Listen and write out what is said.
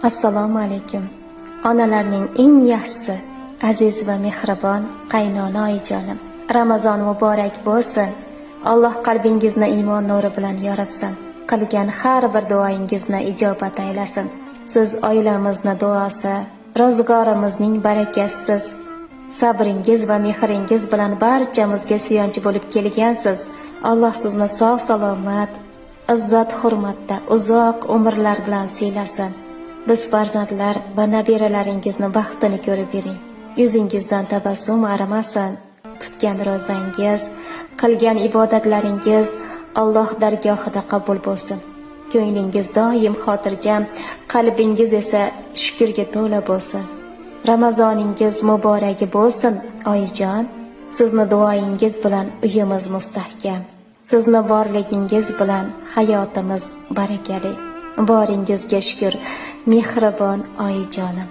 Assalomu alaykum. Onalarning eng yaxshisi, aziz va mehribon qaynona oyijonim. Ramazon muborak bo'lsin. Alloh qalbingizni iymon nuri bilan yoritsin. Qilgan har bir duoyingizni ijobat aylasin. Siz oilamizni duosi, ro'zg'orimizning barakasiz, sabringiz va mehringiz bilan barchamizga suyanch bo'lib kelgansiz. Alloh sizni sog' salomat, izzat hurmatda uzoq umrlar bilan siylasin. Biz farzandlar va nabiralaringizni baxtini ko'rib bering. Yuzingizdan tabassum arimasin. Tutgan ro'zangiz, qilgan ibodatlaringiz Alloh dargohida qabul bo'lsin. Ko'nglingiz doim xotirjam, qalbingiz esa shukrga to'la bo'lsin. Ramazoningiz muborak bo'lsin, oyijon. Sizni duoyingiz bilan uyimiz mustahkam. Sizni borligingiz bilan hayotimiz barakali. Boringizga shukr, mehribon oyijonim.